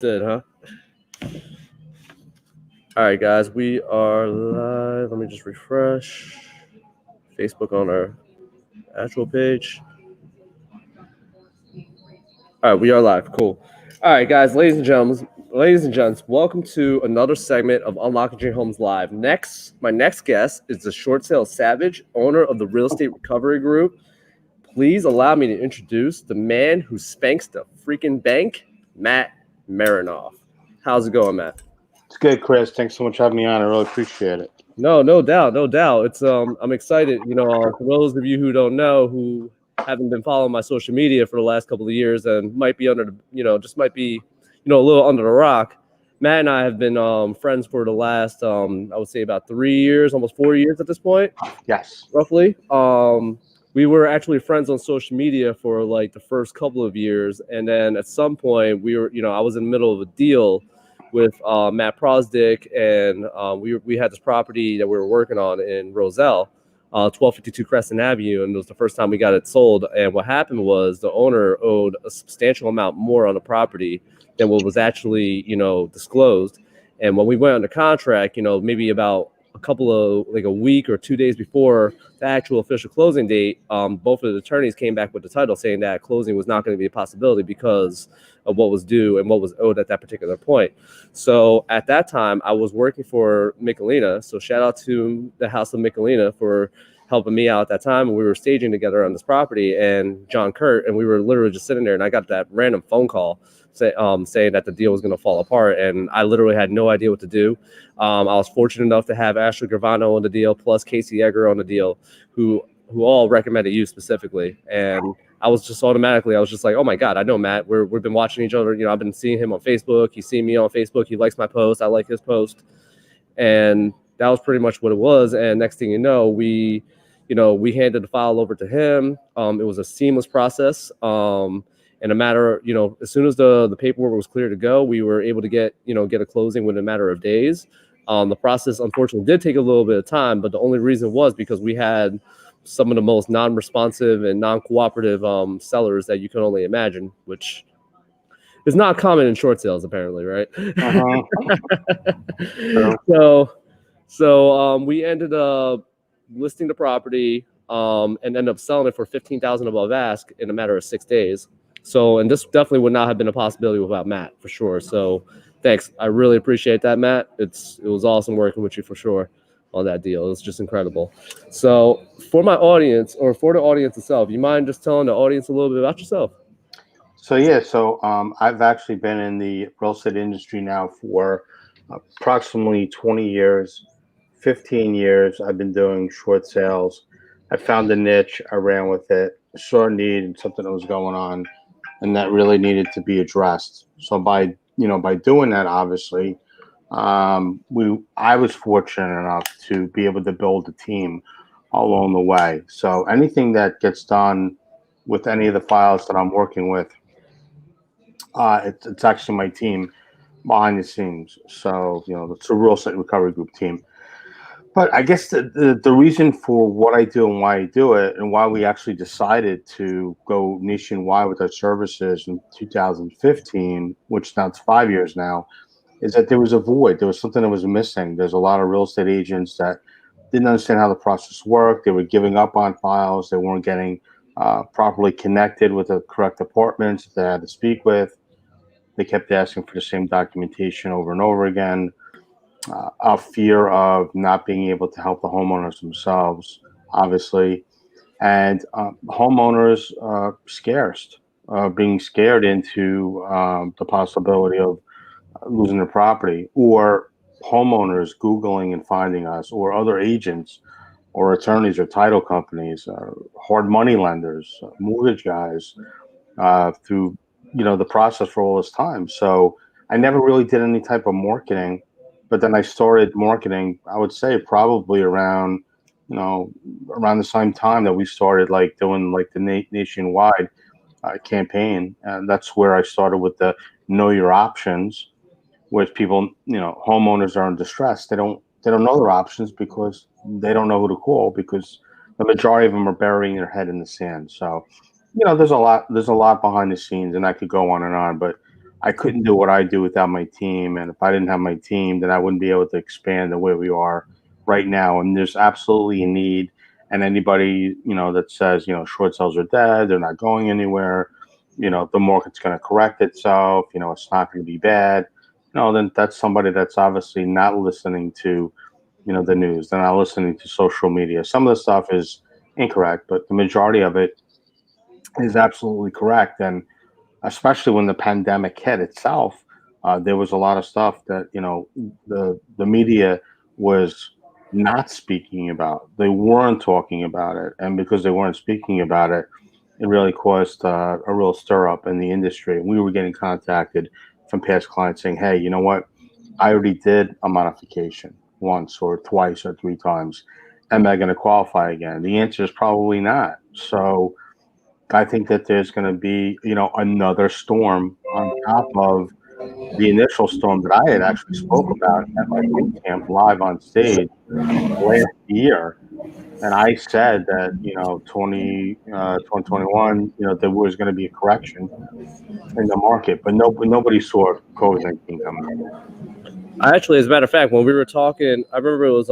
Did, huh? All right, guys, we are live. Let me just refresh Facebook on our actual page. All right, we are live. Cool. All right, guys, ladies and gents, welcome to another segment of UnlockNJHomes Live. My next guest is the short sale savage, owner of the Real Estate Recovery Group. Please allow me to introduce the man who spanks the freaking bank, Matt Marinoff. How's it going, Matt? It's good, Chris. Thanks so much for having me on. I really appreciate it. No doubt, no doubt. It's I'm excited. For those of you who don't know, who haven't been following my social media for the last couple of years and might be just might be, a little under the rock. Matt and I have been friends for the last I would say about 3 years, almost 4 years at this point, Yes. roughly. We were actually friends on social media for like the first couple of years, and then at some point I was in the middle of a deal with Matt Prosdick, and we had this property that we were working on in Roselle, 1252 Crescent Avenue, and it was the first time we got it sold. And what happened was the owner owed a substantial amount more on the property than what was actually disclosed. And when we went under contract, maybe about a week or 2 days before the actual official closing date, both of the attorneys came back with the title saying that closing was not going to be a possibility because of what was due and what was owed at that particular point. So at that time, I was working for Michelina. So shout out to the House of Michelina for helping me out at that time. And we were staging together on this property, and John Kurt, and we were literally just sitting there, and I got that random phone call saying that the deal was going to fall apart, and I literally had no idea what to do. I was fortunate enough to have Ashley Gravano on the deal, plus Casey Egger on the deal, who all recommended you specifically. And I was just like, oh my God, I know Matt. We've been watching each other. I've been seeing him on Facebook. He's seen me on Facebook. He likes my post. I like his post. And that was pretty much what it was. And next thing you know, we handed the file over to him. It was a seamless process. In a matter of, as soon as the paperwork was clear to go, we were able to get a closing within a matter of days. The process, unfortunately, did take a little bit of time, but the only reason was because we had some of the most non-responsive and non-cooperative sellers that you can only imagine, which is not common in short sales, apparently, right? So we ended up listing the property and ended up selling it for $15,000 above ask in a matter of 6 days. So, and this definitely would not have been a possibility without Matt, for sure. So thanks. I really appreciate that, Matt. It was awesome working with you, for sure, on that deal. It was just incredible. So for my audience, or for the audience itself, you mind just telling the audience a little bit about yourself? So I've actually been in the real estate industry now for approximately 20 years, 15 years. I've been doing short sales. I found a niche. I ran with it. Saw a need and something that was going on, and that really needed to be addressed. So by doing that, obviously, I was fortunate enough to be able to build a team along the way. So anything that gets done with any of the files that I'm working with, it's actually my team behind the scenes. So it's a real estate recovery group team. But I guess the reason for what I do and why I do it, and why we actually decided to go nationwide with our services in 2015, which now it's 5 years now, is that there was a void. There was something that was missing. There's a lot of real estate agents that didn't understand how the process worked. They were giving up on files. They weren't getting properly connected with the correct departments that they had to speak with. They kept asking for the same documentation over and over again. A fear of not being able to help the homeowners themselves, obviously, and homeowners being scared into the possibility of losing their property, or homeowners Googling and finding us, or other agents or attorneys or title companies, hard money lenders, mortgage guys, through the process for all this time. So I never really did any type of marketing, but then I started marketing, I would say probably around the same time that we started like doing like the nationwide campaign. And that's where I started with the know your options, which people, homeowners are in distress. They don't know their options because they don't know who to call, because the majority of them are burying their head in the sand. So there's a lot behind the scenes, and I could go on and on, but I couldn't do what I do without my team. And if I didn't have my team, then I wouldn't be able to expand the way we are right now. And there's absolutely a need. And anybody, that says, short sales are dead, they're not going anywhere, the market's going to correct itself, it's not going to be bad. Then that's somebody that's obviously not listening to, the news. They're not listening to social media. Some of the stuff is incorrect, but the majority of it is absolutely correct. And especially when the pandemic hit itself, there was a lot of stuff that the media was not speaking about. They weren't talking about it, and because they weren't speaking about it, it really caused a real stir up in the industry. We were getting contacted from past clients saying, "Hey, you know what? I already did a modification once or twice or three times. Am I going to qualify again?" The answer is probably not. So I think that there's going to be, another storm on top of the initial storm that I had actually spoke about at my boot camp live on stage last year. And I said that, 2021, there was going to be a correction in the market, but nobody saw COVID-19 coming. I actually, as a matter of fact, when we were talking, I remember it was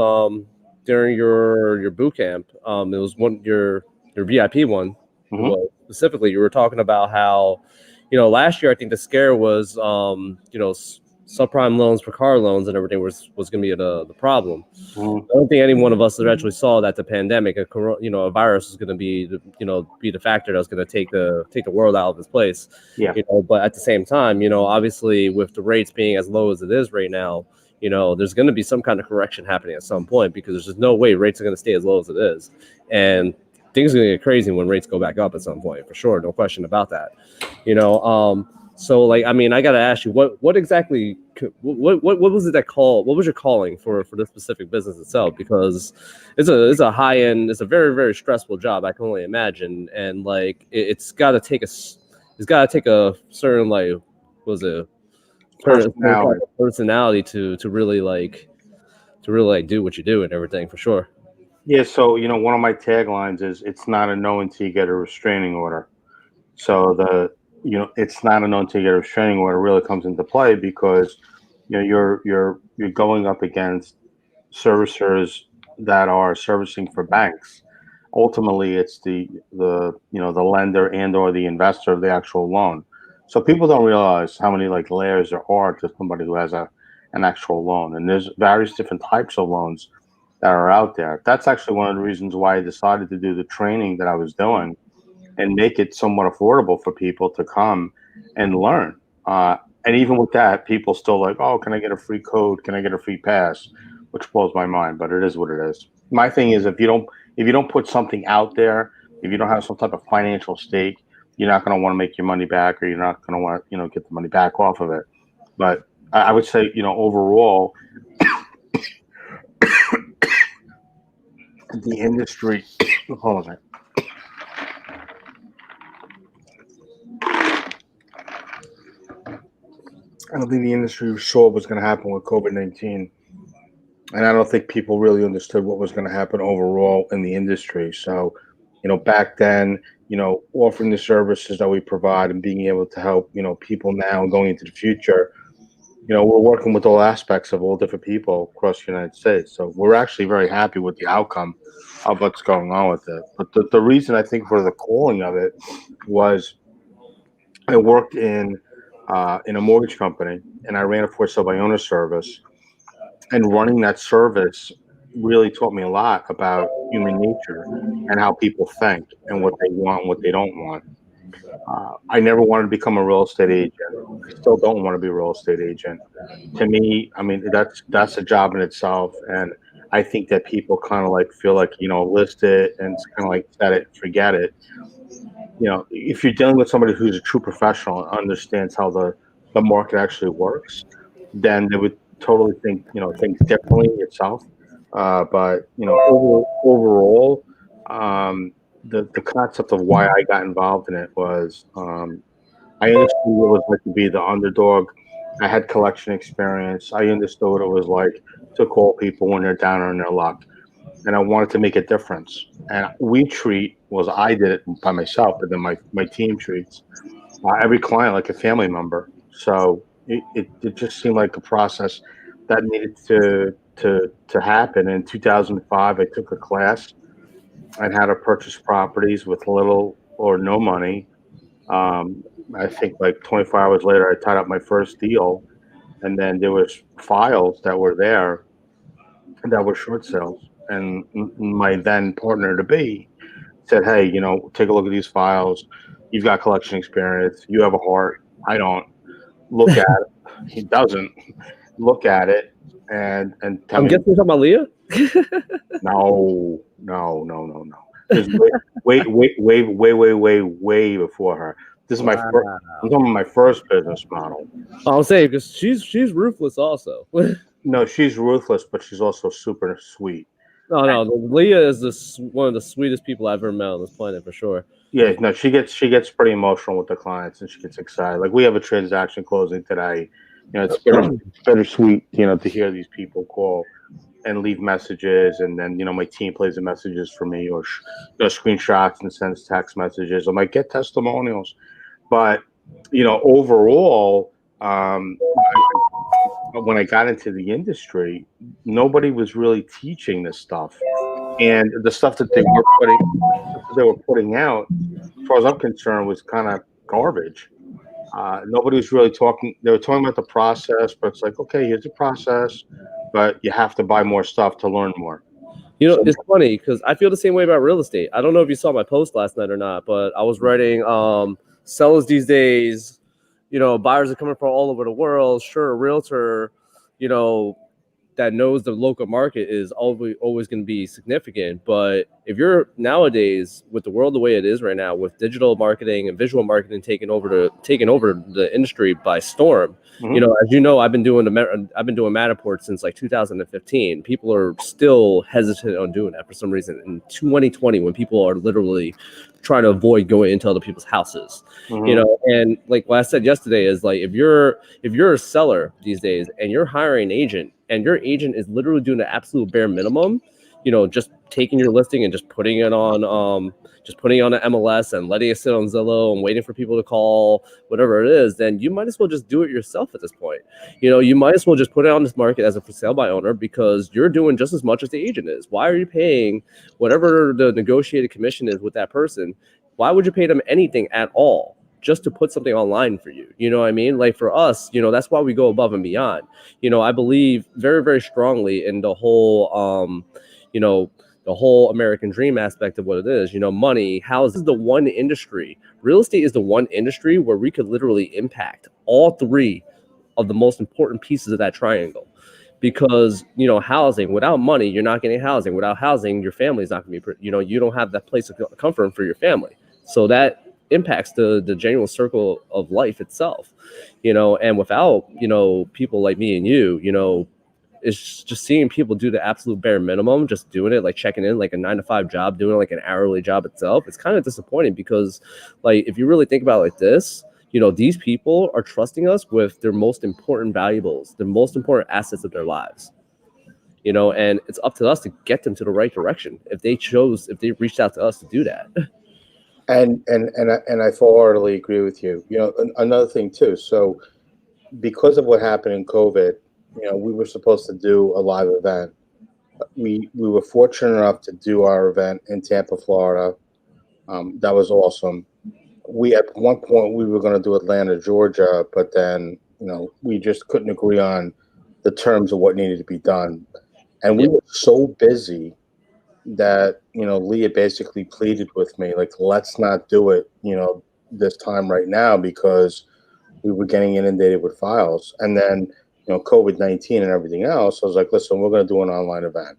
during your boot camp. It was your VIP one. Mm-hmm. Well, specifically, you were talking about how, last year I think the scare was subprime loans for car loans and everything was going to be the problem. Mm-hmm. I don't think any one of us actually saw that the pandemic, a virus, is going to be the factor that's going to take the world out of its place. Yeah. But at the same time, obviously with the rates being as low as it is right now, there's going to be some kind of correction happening at some point, because there's just no way rates are going to stay as low as it is, and things are going to get crazy when rates go back up at some point, for sure, no question about that. So like, I mean, I got to ask you, what exactly, what was it that called? What was your calling for this specific business itself? Because it's a high end, it's a very, very stressful job, I can only imagine, and like it's got to take a certain, like, what was it, personality to really do what you do and everything, for sure. Yeah. So, one of my taglines is, "It's not a no until you get a restraining order." So it's not a no until you get a restraining order really comes into play, because you're going up against servicers that are servicing for banks. Ultimately, it's the lender and or the investor of the actual loan. So people don't realize how many like layers there are to somebody who has an actual loan, and there's various different types of loans that are out there. That's actually one of the reasons why I decided to do the training that I was doing and make it somewhat affordable for people to come and learn. And even with that, people still like, "Oh, can I get a free code? Can I get a free pass?" Which blows my mind, but it is what it is. My thing is, if you don't put something out there, if you don't have some type of financial stake, you're not going to want to make your money back, or you're not going to want to, get the money back off of it. But I would say, overall, the industry. Hold on a second. I don't think the industry saw what was going to happen with COVID-19. And I don't think people really understood what was going to happen overall in the industry. So, back then, offering the services that we provide and being able to help, people now going into the future, we're working with all aspects of all different people across the United States. So we're actually very happy with the outcome of what's going on with it. But the reason I think for the calling of it was I worked in a mortgage company, and I ran a for sale by owner service. And running that service really taught me a lot about human nature and how people think and what they want and what they don't want. I never wanted to become a real estate agent. I still don't want to be a real estate agent. To me, I mean, that's a job in itself. And I think that people kind of like feel like, list it and it's kind of like set it, forget it. If you're dealing with somebody who's a true professional and understands how the market actually works, then they would totally think things differently itself. But overall, the concept of why I got involved in it was I understood what it was like to be the underdog. I had collection experience. I understood what it was like to call people when they're down on their luck, and I wanted to make a difference. And I did it by myself, but then my team treats every client like a family member. So it just seemed like a process that needed to happen. In 2005, I took a class on how to purchase properties with little or no money. Um, I think like 24 hours later, I tied up my first deal, and then there was files that were there that were short sales. And my then partner to be said, "Hey, take a look at these files. You've got collection experience. You have a heart. I don't. Look at it." He doesn't look at it and tell I'm me, guessing you're talking about Leah. no, no, no, no, no. There's way before her. This is my first. I'm Wow. talking about my first business model. I'll say because she's ruthless also. No, she's ruthless, but she's also super sweet. No, Leah is one of the sweetest people I've ever met on this planet for sure. Yeah, no, she gets pretty emotional with the clients and she gets excited. Like we have a transaction closing today. It's bittersweet, to hear these people call and leave messages, and then my team plays the messages for me, or screenshots and sends text messages. I might get testimonials, but overall, when I got into the industry, nobody was really teaching this stuff, and the stuff that they were putting out, as far as I'm concerned, was kind of garbage. Nobody was really talking. They were talking about the process, but it's like, okay, here's the process, but you have to buy more stuff to learn more. So, It's funny because I feel the same way about real estate. I don't know if you saw my post last night or not, but I was writing sellers these days, buyers are coming from all over the world. Sure, a realtor, you know, that knows the local market is always going to be significant. But if you're nowadays with the world the way it is right now, with digital marketing and visual marketing taking over the industry by storm, as you know, I've been doing Matterport since like 2015. People are still hesitant on doing that for some reason. In 2020, when people are literally trying to avoid going into other people's houses, and like what I said yesterday is like if you're a seller these days and you're hiring an agent and your agent is literally doing the absolute bare minimum, just taking your listing and just putting it on an MLS and letting it sit on Zillow and waiting for people to call, whatever it is, then you might as well just do it yourself at this point. You might as well just put it on this market as a for sale by owner because you're doing just as much as the agent is. Why are you paying whatever the negotiated commission is with that person? Why would you pay them anything at all just to put something online for you? You know what I mean? Like for us, that's why we go above and beyond. I believe very, very strongly in the whole American dream aspect of what it is. Money, housing is the one industry. Real estate is the one industry where we could literally impact all three of the most important pieces of that triangle. Because housing, without money, you're not getting housing. Without housing, your family's not going to be. You don't have that place of comfort for your family. So that impacts the general circle of life itself. And without people like me and you, it's just seeing people do the absolute bare minimum, just doing it, like checking in like a 9 to 5 job, doing like an hourly job itself. It's kind of disappointing because, like, if you really think about it like this, these people are trusting us with their most important valuables, their most important assets of their lives. And it's up to us to get them to the right direction if they reached out to us to do that. and I wholeheartedly agree with you. Another thing too. So because of what happened in COVID, we were supposed to do a live event. We were fortunate enough to do our event in Tampa, Florida. That was awesome. We at one point we were going to do Atlanta, Georgia, but then we just couldn't agree on the terms of what needed to be done, and we were so busy that Leah basically pleaded with me like, let's not do it this time right now because we were getting inundated with files, and then COVID-19 and everything else. I was like, listen, we're going to do an online event.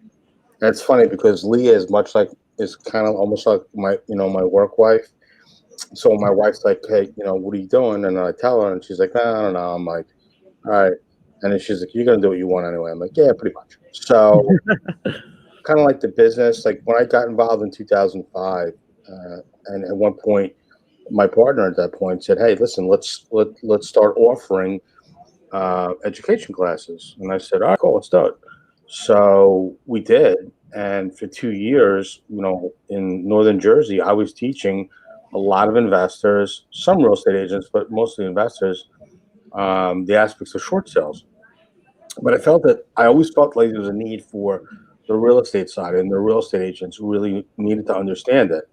And it's funny because Leah is kind of almost like my work wife. So my wife's like, hey, what are you doing? And I tell her, and she's like, I don't know. I'm like, all right. And then she's like, you're going to do what you want anyway. I'm like, yeah, pretty much. So kind of like the business, like when I got involved in 2005, and at one point, my partner at that point said, hey, listen, let's start offering education classes. And I said, all right, cool, let's do it. So we did. And for 2 years, in Northern Jersey, I was teaching a lot of investors, some real estate agents, but mostly investors, the aspects of short sales. But I always felt like there was a need for the real estate side, and the real estate agents really needed to understand it.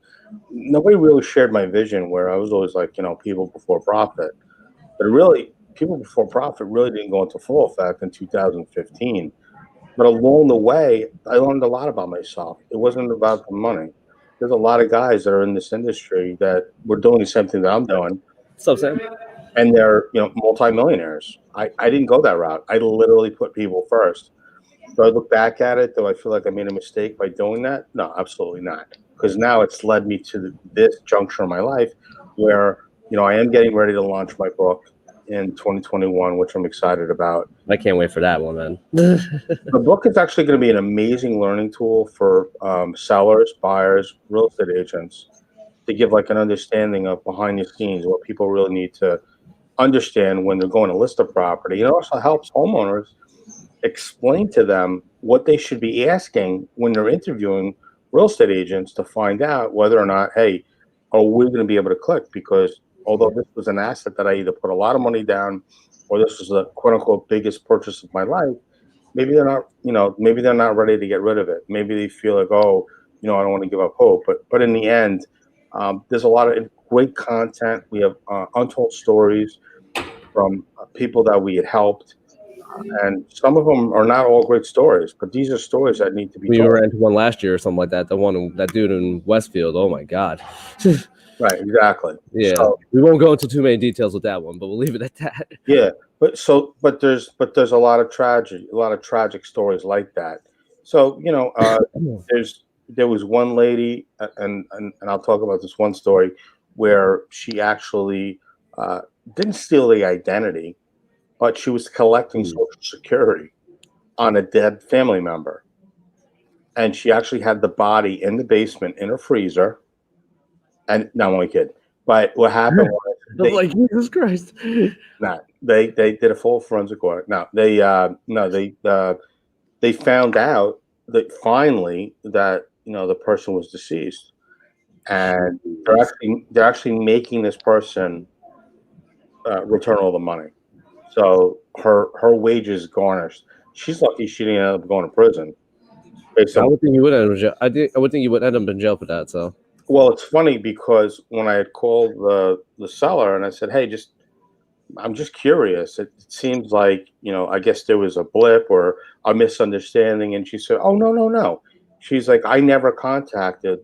Nobody really shared my vision, where I was always like, people before profit. But really, people before profit really didn't go into full effect in 2015. But along the way, I learned a lot about myself. It wasn't about the money. There's a lot of guys that are in this industry that were doing the same thing that I'm doing, So Sam. and they're multimillionaires. I didn't go that route. I literally put people first. Do I look back at it? Do I feel like I made a mistake by doing that? No, absolutely not. Because now it's led me to this juncture in my life where, I am getting ready to launch my book in 2021, which I'm excited about. I can't wait for that one, man. The book is actually going to be an amazing learning tool for sellers, buyers, real estate agents to give like an understanding of behind the scenes, what people really need to understand when they're going to list a property. It also helps homeowners explain to them what they should be asking when they're interviewing real estate agents to find out whether or not, hey, are we going to be able to click? Because although this was an asset that I either put a lot of money down or this was the quote unquote biggest purchase of my life, maybe they're not, maybe they're not ready to get rid of it. Maybe they feel like, oh, I don't want to give up hope. But in the end, there's a lot of great content. We have untold stories from people that we had helped. And some of them are not all great stories, but these are stories that need to be We told. were into one last year or something like that. That dude in Westfield. Oh my god. Right, exactly. Yeah, So, we won't go into too many details with that one, but we'll leave it at that. yeah, but there's a lot of tragedy, a lot of tragic stories like that. So, there was one lady, and I'll talk about this one story where she actually uh, didn't steal the identity, but she was collecting Social Security on a dead family member. And she actually had the body in the basement in a freezer. And no, I'm only kidding. But what happened was I'm like, Jesus Christ. they did a full forensic audit. No, they found out that finally that the person was deceased, and they're actually making this person return all the money. So her wages garnished. She's lucky she didn't end up going to prison. Based I on would think you would end up in jail. I would think you would end up in jail for that. So Well, it's funny because when I had called the seller and I said, "Hey, I'm just curious. It seems like I guess there was a blip or a misunderstanding," and she said, "Oh, no, no, no." She's like, "I never contacted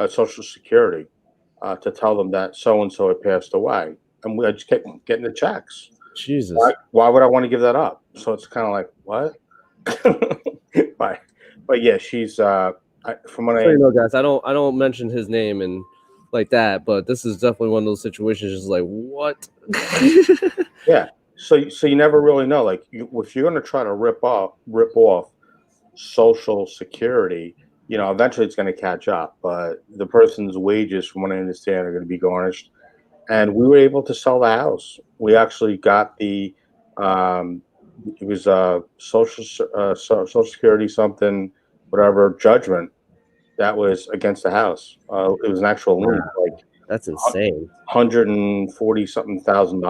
Social Security to tell them that so and so had passed away, and I just kept getting the checks. Jesus. Why would I want to give that up?" So it's kind of like what, but yeah, she's from what So guys, I don't mention his name and like that, but this is definitely one of those situations. Just like what? Yeah. So you never really know. Like, if you're going to try to rip off Social Security, eventually it's going to catch up. But the person's wages, from what I understand, are going to be garnished. And we were able to sell the house. We actually got it was Social Security something, whatever judgment that was against the house. It was an actual lien, like That's insane. $140 something thousand.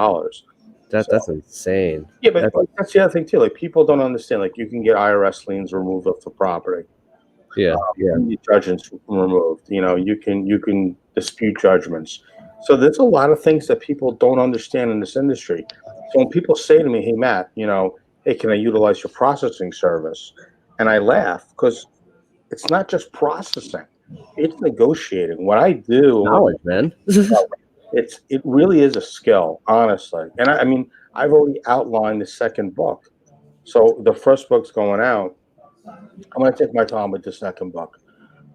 That's insane. Yeah, but that's the other thing too. Like, people don't understand. Like, you can get IRS liens removed off the property. Yeah. Judgments removed. You can dispute judgments. So there's a lot of things that people don't understand in this industry. So when people say to me, "Hey, Matt, hey, can I utilize your processing service?" and I laugh because it's not just processing; it's negotiating. What I do, Knowledge, man. it really is a skill, honestly. And I mean, I've already outlined the second book. So the first book's going out. I'm going to take my time with the second book.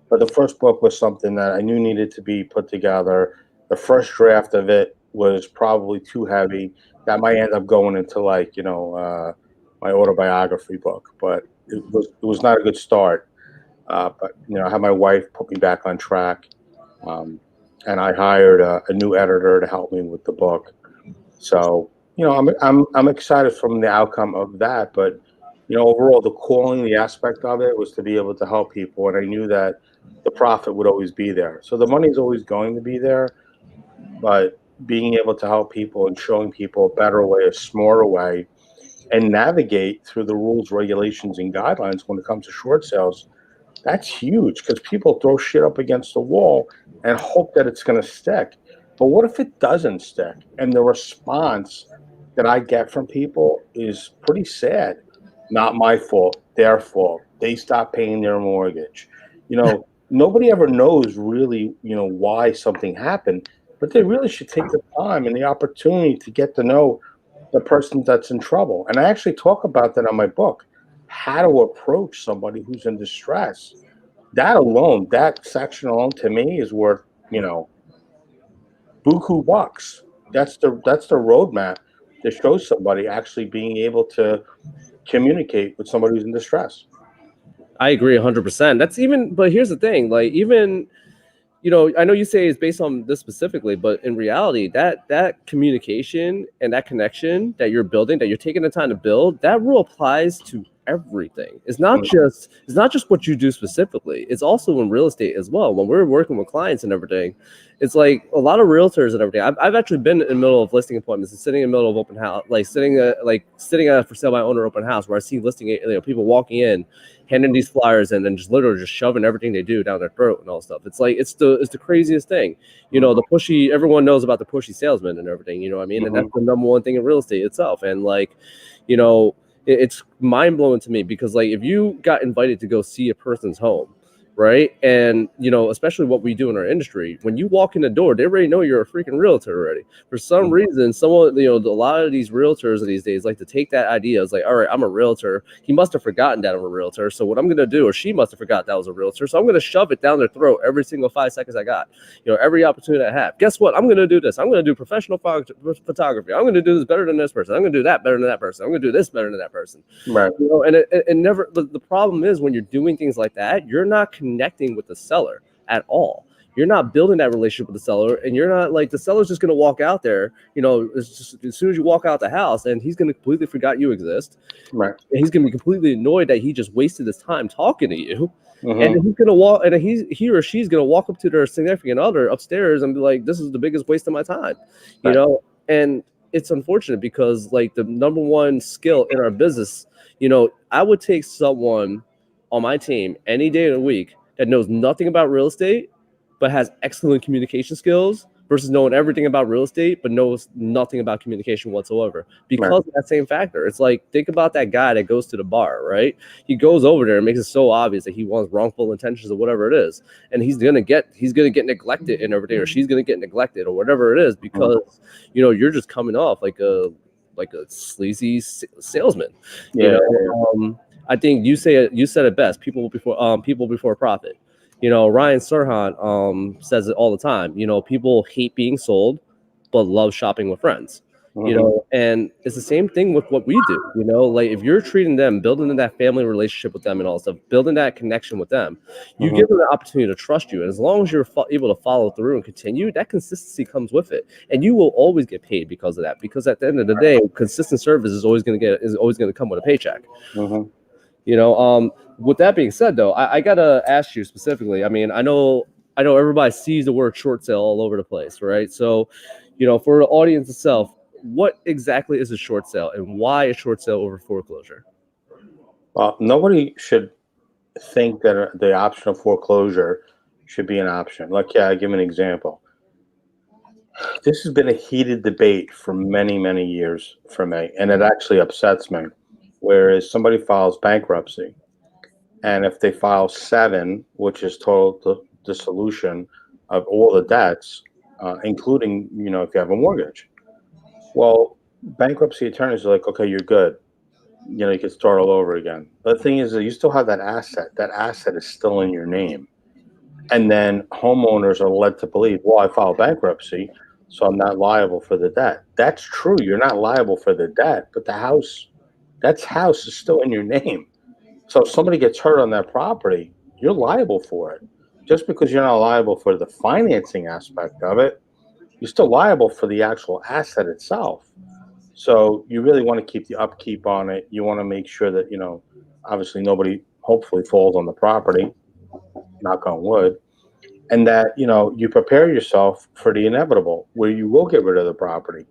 But the first book was something that I knew needed to be put together. The first draft of it was probably too heavy. That might end up going into my autobiography book, but it was not a good start. But I had my wife put me back on track, and I hired a new editor to help me with the book. So I'm excited from the outcome of that. But overall, the calling, the aspect of it was to be able to help people, and I knew that the profit would always be there. So the money's always going to be there, but being able to help people and showing people a better way, a smarter way, and navigate through the rules, regulations, and guidelines when it comes to short sales, that's huge because people throw shit up against the wall and hope that it's going to stick. But what if it doesn't stick? And the response that I get from people is pretty sad. Not my fault, their fault. They stopped paying their mortgage. Nobody ever knows really, why something happened, but they really should take the time and the opportunity to get to know the person that's in trouble. And I actually talk about that on my book, how to approach somebody who's in distress. That alone, that section alone to me is worth, buku bucks. That's the roadmap to show somebody actually being able to communicate with somebody who's in distress. I agree 100%. That's even, but here's the thing, like even, I know you say it's based on this specifically, but in reality, that communication and that connection that you're building, that you're taking the time to build, that rule applies to everything. It's not just what you do specifically. It's also in real estate as well. When we're working with clients and everything, it's like a lot of realtors and everything. I've actually been in the middle of listing appointments and sitting in the middle of open house, sitting at a for sale by owner open house where I see people walking in, handing these flyers and then just literally just shoving everything they do down their throat and all stuff. It's like it's the craziest thing. The pushy, everyone knows about the pushy salesman and everything, you know what I mean? And that's the number one thing in real estate itself. And it's mind blowing to me because if you got invited to go see a person's home, right? And especially what we do in our industry, when you walk in the door, they already know you're a freaking realtor already. For some reason, someone, a lot of these realtors these days like to take that idea as all right, I'm a realtor. He must have forgotten that I'm a realtor. So what I'm going to do, or she must have forgot that I was a realtor. So I'm going to shove it down their throat every single 5 seconds I got, every opportunity I have. Guess what? I'm going to do this. I'm going to do professional photography. I'm going to do this better than this person. I'm going to do that better than that person. I'm going to do this better than that person. Right. And it never, the problem is when you're doing things like that, you're not connecting with the seller at all. You're not building that relationship with the seller, and you're not the seller's just going to walk out there. It's just, as soon as you walk out the house, and he's going to completely forgot you exist. Right. And he's going to be completely annoyed that he just wasted his time talking to you. Mm-hmm. And he's going to walk, and he or she's going to walk up to their significant other upstairs and be like, "This is the biggest waste of my time," And it's unfortunate because the number one skill in our business, I would take someone on my team any day of the week that knows nothing about real estate but has excellent communication skills versus knowing everything about real estate but knows nothing about communication whatsoever because of that same factor. It's think about that guy that goes to the bar, right? He goes over there and makes it so obvious that he wants wrongful intentions or whatever it is, and he's gonna get neglected and everything, or she's gonna get neglected or whatever it is because you're just coming off like a sleazy salesman. I think you said it best. People before profit. Ryan Serhant says it all the time. People hate being sold, but love shopping with friends. And it's the same thing with what we do. If you're treating them, building that family relationship with them and all stuff, building that connection with them, you give them the opportunity to trust you. And as long as you're able to follow through and continue, that consistency comes with it, and you will always get paid because of that. Because at the end of the day, consistent service is always going to come with a paycheck. With that being said, though, I gotta ask you specifically. I mean, I know everybody sees the word short sale all over the place, right? So, for the audience itself, what exactly is a short sale, and why a short sale over foreclosure? Well, nobody should think that the option of foreclosure should be an option. I give an example. This has been a heated debate for many, many years for me, and it actually upsets me. Whereas somebody files bankruptcy, and if they file 7, which is total dissolution of all the debts, including if you have a mortgage, well, bankruptcy attorneys are like, okay, you're good. You can start all over again. But the thing is that you still have that asset. That asset is still in your name. And then homeowners are led to believe, well, I filed bankruptcy, so I'm not liable for the debt. That's true. You're not liable for the debt, but the house is still in your name. So if somebody gets hurt on that property, you're liable for it. Just because you're not liable for the financing aspect of it, you're still liable for the actual asset itself. So you really want to keep the upkeep on it. You want to make sure that, obviously nobody hopefully falls on the property, knock on wood. and that you prepare yourself for the inevitable where you will get rid of the property.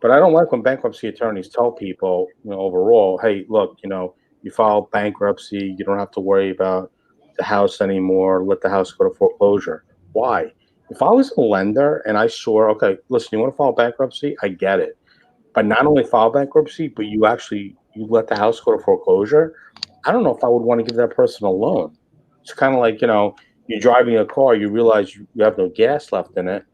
But I don't like when bankruptcy attorneys tell people, overall, hey, look, you file bankruptcy, you don't have to worry about the house anymore, let the house go to foreclosure. Why? If I was a lender and I saw, okay, listen, you want to file bankruptcy, I get it, but not only file bankruptcy, but you let the house go to foreclosure, I don't know if I would want to give that person a loan. It's kind of like, you're driving a car, you realize you have no gas left in it.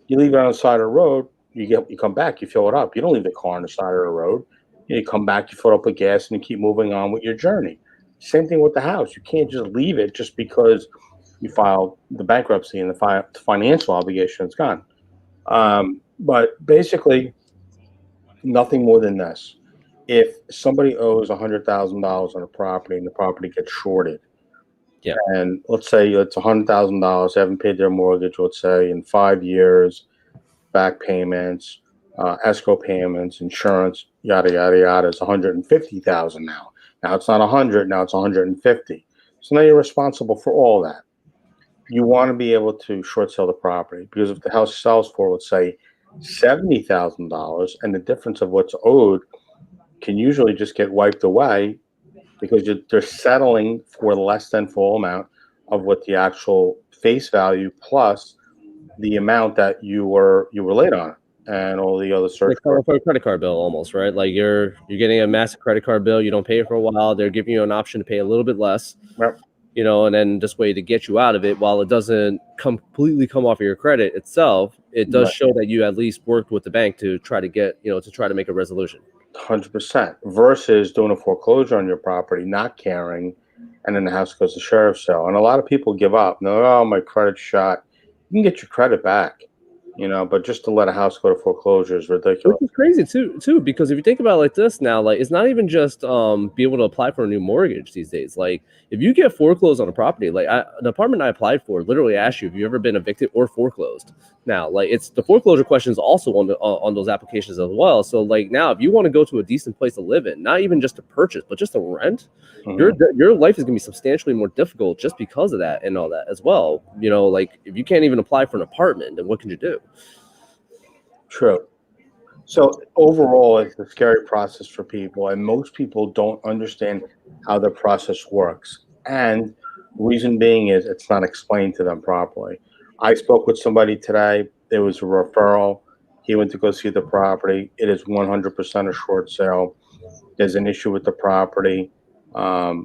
You leave it on the side of the road, you come back, you fill it up. You don't leave the car on the side of the road. You come back, you fill it up with gas, and you keep moving on with your journey. Same thing with the house. You can't just leave it just because you filed the bankruptcy and the financial obligation is gone. But basically, nothing more than this. If somebody owes $100,000 on a property and the property gets shorted, Yeah. and let's say it's $100,000, they haven't paid their mortgage, let's say in 5 years, back payments, escrow payments, insurance, yada yada yada, is 150,000 now. Now it's not 100, now it's 150. So now you're responsible for all that. You want to be able to short sell the property because if the house sells for, let's say, $70,000, and the difference of what's owed can usually just get wiped away because they're settling for less than full amount of what the actual face value plus the amount that you were late on and all the other search Like for a credit card bill almost, right? Like you're getting a massive credit card bill, you don't pay it for a while, they're giving you an option to pay a little bit less. Yep. And then this way to get you out of it, while it doesn't completely come off of your credit itself, it does Right. show that you at least worked with the bank to try to get, to try to make a resolution. 100% versus doing a foreclosure on your property, not caring, and then the house goes to sheriff's sale. And a lot of people give up. They're like, oh, my credit's shot. You can get your credit back, but just to let a house go to foreclosure is ridiculous. Which is crazy too, because if you think about it like this now, like it's not even just be able to apply for a new mortgage these days. Like if you get foreclosed on a property, like the apartment I applied for literally asked you if you've ever been evicted or foreclosed. Now, like it's the foreclosure questions also on those applications as well. So like now, if you want to go to a decent place to live in, not even just to purchase, but just to rent, your life is gonna be substantially more difficult just because of that and all that as well. Like if you can't even apply for an apartment, then what can you do? True. So overall, it's a scary process for people, and most people don't understand how the process works. And reason being is it's not explained to them properly. I spoke with somebody today. There was a referral. He went to go see the property. It is 100% a short sale. There's an issue with the property. A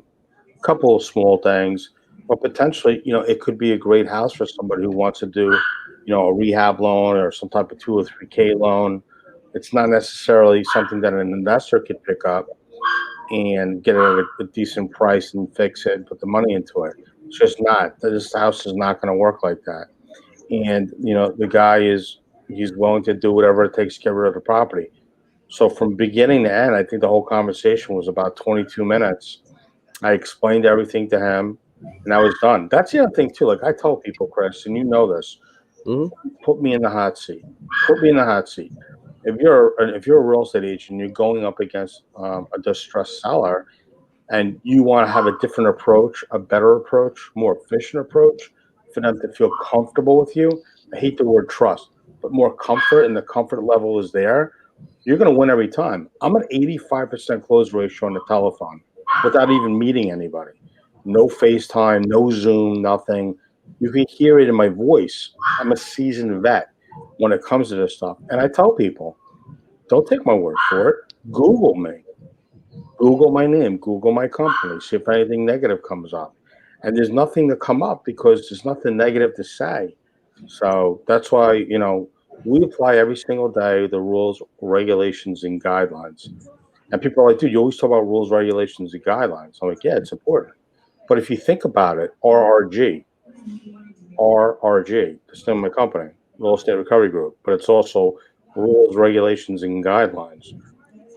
couple of small things, but potentially, it could be a great house for somebody who wants to do, a rehab loan or some type of 203K loan. It's not necessarily something that an investor could pick up and get it at a decent price and fix it and put the money into it. It's just not. This house is not going to work like that. And the guy he's willing to do whatever it takes to get rid of the property. So from beginning to end, I think the whole conversation was about 22 minutes. I explained everything to him, and I was done. That's the other thing too. Like I tell people, Chris, and you know this. Put me in the hot seat. Put me in the hot seat. If you're a real estate agent, you're going up against a distressed seller, and you want to have a different approach, a better approach, more efficient approach for them to feel comfortable with you. I hate the word trust, but more comfort, and the comfort level is there. You're going to win every time. I'm an 85% close ratio on the telephone without even meeting anybody. No FaceTime, no Zoom, nothing. You can hear it in my voice. I'm a seasoned vet when it comes to this stuff. And I tell people, don't take my word for it. Google me. Google my name. Google my company. See if anything negative comes up. And there's nothing to come up because there's nothing negative to say. So that's why, we apply every single day the rules, regulations, and guidelines. And people are like, dude, you always talk about rules, regulations, and guidelines. I'm like, yeah, it's important. But if you think about it, RRG, that's the name of my company, Real Estate Recovery Group, but it's also rules, regulations, and guidelines.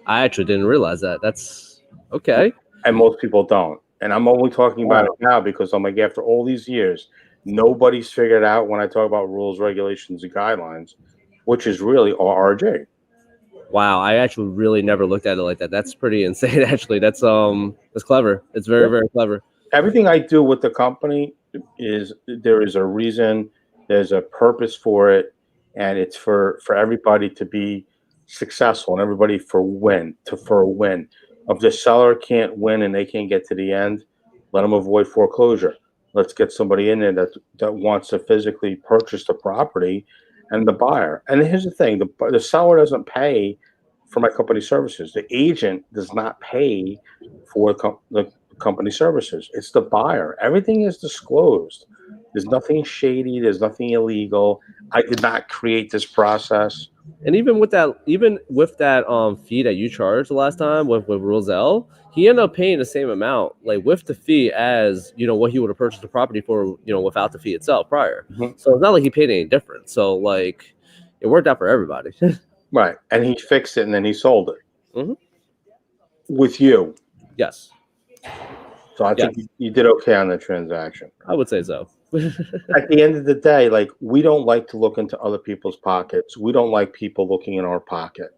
I actually didn't realize that. That's okay. And most people don't. And I'm only talking about it now because I'm like, after all these years, nobody's figured out when I talk about rules, regulations, and guidelines, which is really RRG. Wow, I actually really never looked at it like that. That's pretty insane. Actually, that's clever. It's very very clever. Everything I do with the company is there is a reason, there's a purpose for it, and it's for everybody to be successful and everybody for a win. If the seller can't win and they can't get to the end, let them avoid foreclosure. Let's get somebody in there that wants to physically purchase the property, and the buyer. And here's the thing: the seller doesn't pay for my company services. The agent does not pay for the company services. It's the buyer. Everything is disclosed. There's nothing shady. There's nothing illegal. I did not create this process. And even with that fee that you charged the last time with Roselle, he ended up paying the same amount, like with the fee, as what he would have purchased the property for, without the fee itself prior. Mhm. So it's not like he paid any different. So like, it worked out for everybody. Right. And he fixed it and then he sold it Mhm. with you. Yes, So I yes, think you did okay on the transaction. I would say so. At the end of the day, like, we don't like to look into other people's pockets. We don't like people looking in our pocket.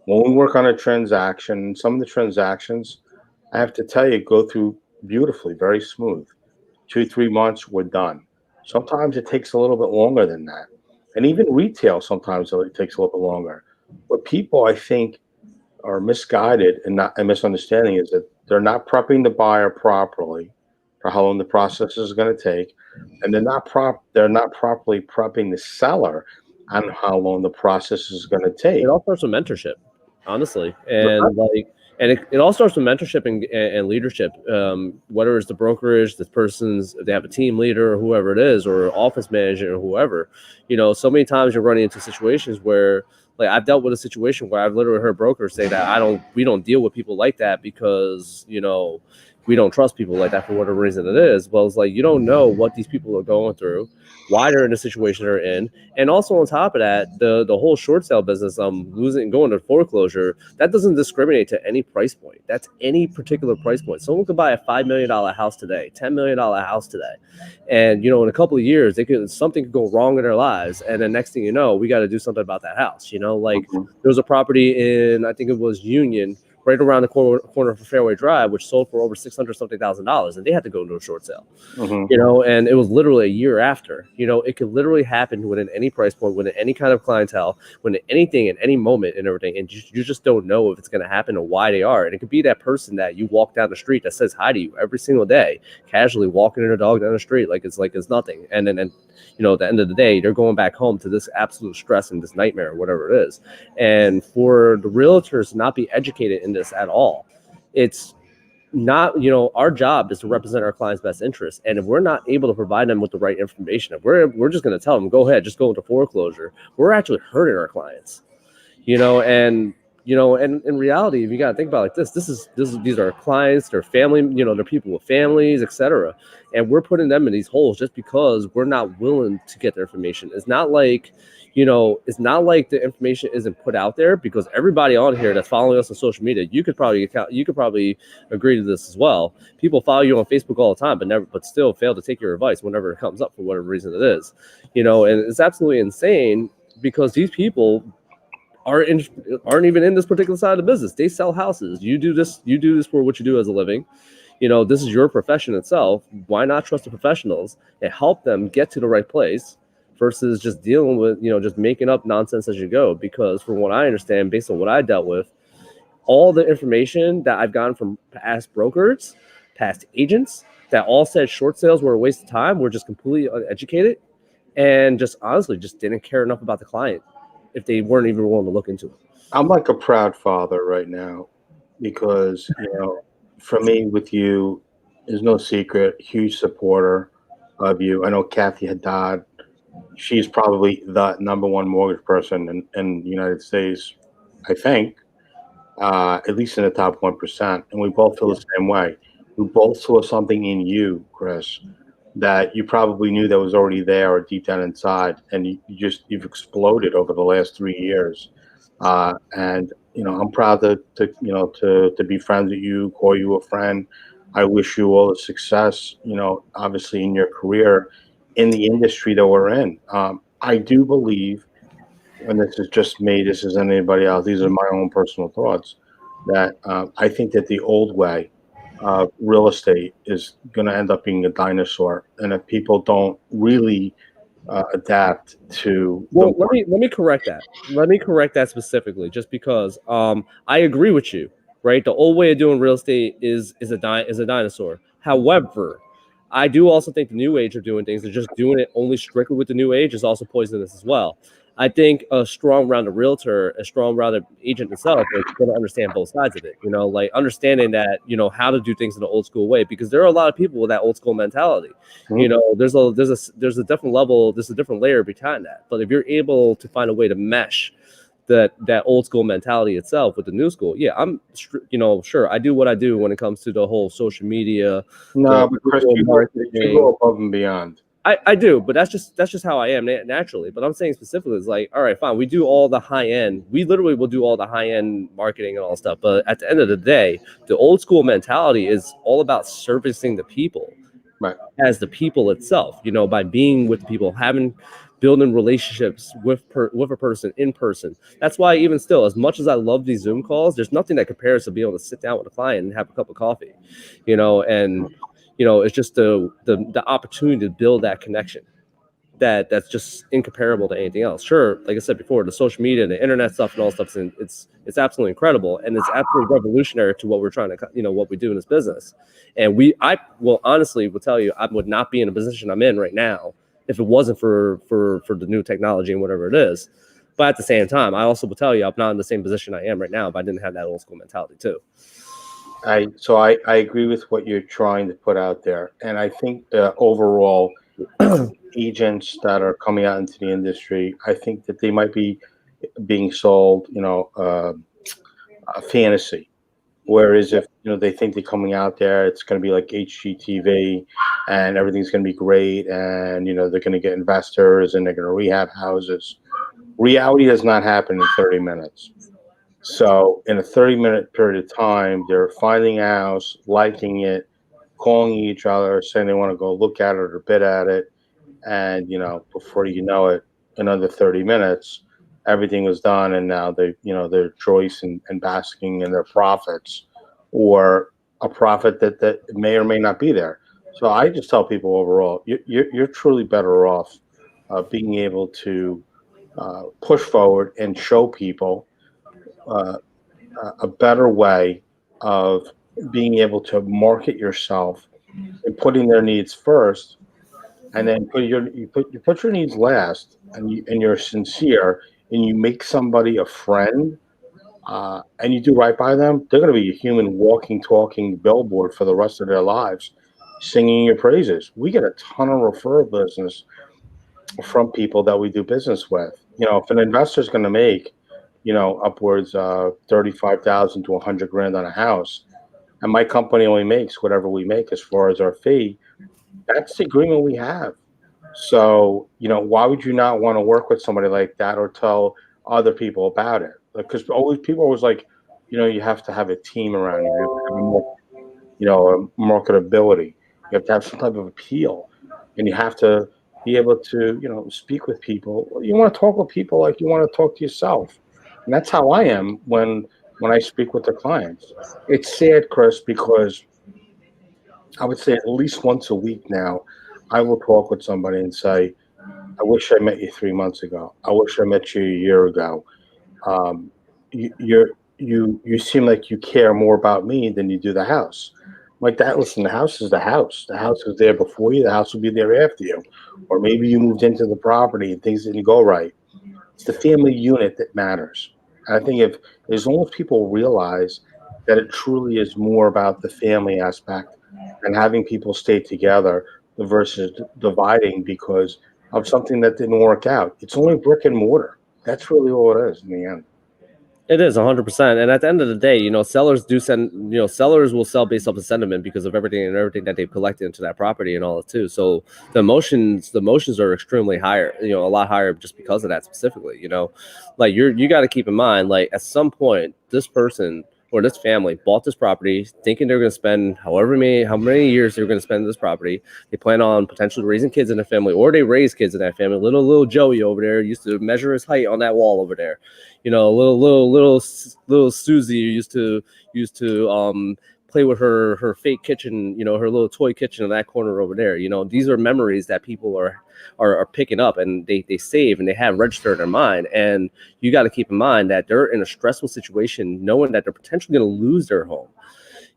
When we work on a transaction, some of the transactions, I have to tell you, go through beautifully, very smooth. 2, 3 months, we're done. Sometimes it takes a little bit longer than that. And even retail, sometimes it takes a little bit longer. What people, I think, are misguided and misunderstanding is that they're not prepping the buyer properly for how long the process is going to take, and they're not properly prepping the seller on how long the process is going to It take. all starts with mentorship, honestly, What's that? and it all starts with mentorship and leadership. Whether it's the brokerage, the person's, if they have a team leader or whoever it is, or office manager or whoever. So many times you're running into situations where, like, I've dealt with a situation where I've literally heard brokers say that we don't deal with people like that because we don't trust people like that for whatever reason it is. Well, it's like, you don't know what these people are going through, why they're in the situation they're in. And also on top of that, the whole short sale business, going to foreclosure, that doesn't discriminate to any price point. That's any particular price point. Someone could buy a $5 million house today, $10 million house today, and in a couple of years, something could go wrong in their lives, and then next thing you know, we got to do something about that house. Like, Mhm. there was a property in, I think it was Union, right around the corner of Fairway Drive, which sold for over $600 something thousand, and they had to go into a short sale. Mhm. And it was literally a year after. It could literally happen within any price point, within any kind of clientele, within anything, at any moment, and everything. And you just don't know if it's going to happen or why they are. And it could be that person that you walk down the street that says hi to you every single day, casually walking their dog down the street like it's nothing. And then, at the end of the day, they're going back home to this absolute stress and this nightmare, whatever it is. And for the realtors to not be educated in this at all, it's not, our job is to represent our clients' best interests. And if we're not able to provide them with the right information, if we're just going to tell them, go ahead, just go into foreclosure, we're actually hurting our clients. And in reality, if you got to think about it like these are our clients, they're family, they're people with families, etc. And we're putting them in these holes just because we're not willing to get their information. It's not like the information isn't put out there, because everybody on here that's following us on social media, you could probably agree to this as well. People follow you on Facebook all the time, but still fail to take your advice whenever it comes up for whatever reason it is. And it's absolutely insane, because these people aren't even in this particular side of the business. They sell houses. You do this for what you do as a living. This is your profession itself. Why not trust the professionals and help them get to the right place versus just dealing with, just making up nonsense as you go? Because from what I understand, based on what I dealt with, all the information that I've gotten from past brokers, past agents, that all said short sales were a waste of time, were just completely uneducated, and just honestly just didn't care enough about the client if they weren't even willing to look into it. I'm like a proud father right now because, for me, with you, there's no secret, huge supporter of you. I know Kathy Haddad, she's probably the number one mortgage person in the United States, I think, at least in the top 1%. And we both feel Yeah. the same way. We both saw something in you, Chris, that you probably knew that was already there or deep down inside. And you've exploded over the last 3 years. And I'm proud to be friends with you, call you a friend. I wish you all the success, obviously in your career in the industry that we're in. I do believe, and this is just me, this isn't anybody else, these are my own personal thoughts, that I think that the old way real estate is going to end up being a dinosaur, and if people don't really adapt to the Well, let me correct that. Let me correct that specifically, just because I agree with you. Right, the old way of doing real estate is a dinosaur. However, I do also think the new age of doing things, and just doing it only strictly with the new age, is also poisonous as well. I think a strong rounded realtor, a strong rounded agent itself, is going to understand both sides of it. You know, like understanding that how to do things in the old school way, because there are a lot of people with that old school mentality. Mhm. There's a different level, there's a different layer behind that. But if you're able to find a way to mesh that old school mentality itself with the new school, yeah, sure, I do what I do when it comes to the whole social media, the No, but Chris, digital you marketing. go above and beyond. I do, but that's just how I am naturally. But I'm saying specifically, it's like, all right, fine, we do all the high end. We literally will do all the high end marketing and all stuff. But at the end of the day, the old school mentality is all about servicing the people Right. as the people itself. By being with people, building relationships with a person in person. That's why even still, as much as I love these Zoom calls, there's nothing that compares to being able to sit down with a client and have a cup of coffee, and it's just the opportunity to build that connection that's just incomparable to anything else. Sure, like I said before, the social media and the internet stuff and all stuff, it's absolutely incredible, and it's absolutely revolutionary to what we're trying to, what we do in this business. And I will honestly will tell you, I would not be in a position I'm in right now if it wasn't for the new technology and whatever it is. But at the same time, I also will tell you, I'm not in the same position I am right now if I didn't have that old school mentality too. I agree with what you're trying to put out there, and I think overall, agents that are coming out into the industry, I think that they might be being sold, a fantasy. Whereas if they think they're coming out there, it's going to be like HGTV, and everything's going to be great, and they're going to get investors and they're going to rehab houses. Reality does not happen in 30 minutes. So in a 30-minute period of time, they're finding a house, liking it, calling each other, saying they want to go look at it or bid at it, and before you know it, in under 30 minutes, everything was done, and now they're rejoicing and basking in their profits, or a profit that may or may not be there. So I just tell people overall, you're truly better off being able to push forward and show people uh, a better way of being able to market yourself and putting their needs first, and then you put your needs last, and you're sincere, and you make somebody a friend, and you do right by them. They're going to be a human walking, talking billboard for the rest of their lives, singing your praises. We get a ton of referral business from people that we do business with. If an investor is going to make upwards 35,000 to 100 grand on a house, and my company only makes whatever we make as far as our fee, that's the agreement we have. So, why would you not want to work with somebody like that or tell other people about it? Because people always like, you have to have a team around you. You have to have a marketability. You have to have some type of appeal, and you have to be able to, speak with people. You want to talk with people like you want to talk to yourself, and that's how I am when I speak with the clients. It's sad, Chris, because I would say at least once a week now, I will talk with somebody and say, I wish I met you 3 months ago. I wish I met you a year ago. Um, you seem like you care more about me than you do the house. Like that. Listen, the house is the house. The house was there before you. The house will be there after you. Or maybe you moved into the property and things didn't go right. It's the family unit that matters. And I think if as long as people realize that it truly is more about the family aspect and having people stay together versus dividing because of something that didn't work out. It's only brick and mortar. That's really all it is in the end. It is 100%. And at the end of the day, sellers will sell based off of sentiment because of everything that they've collected into that property and all that too. So the emotions are extremely higher, a lot higher just because of that specifically. Like you got to keep in mind, like at some point, this person or this family bought this property thinking they're going to spend how many years they're going to spend in this property. They plan on potentially raising kids in the family, or they raise kids in that family. Little Joey over there used to measure his height on that wall over there. Little Susie used to play with her fake kitchen, her little toy kitchen in that corner over there. These are memories that people are picking up, and they save and they have registered in their mind. And you got to keep in mind that they're in a stressful situation, knowing that they're potentially going to lose their home.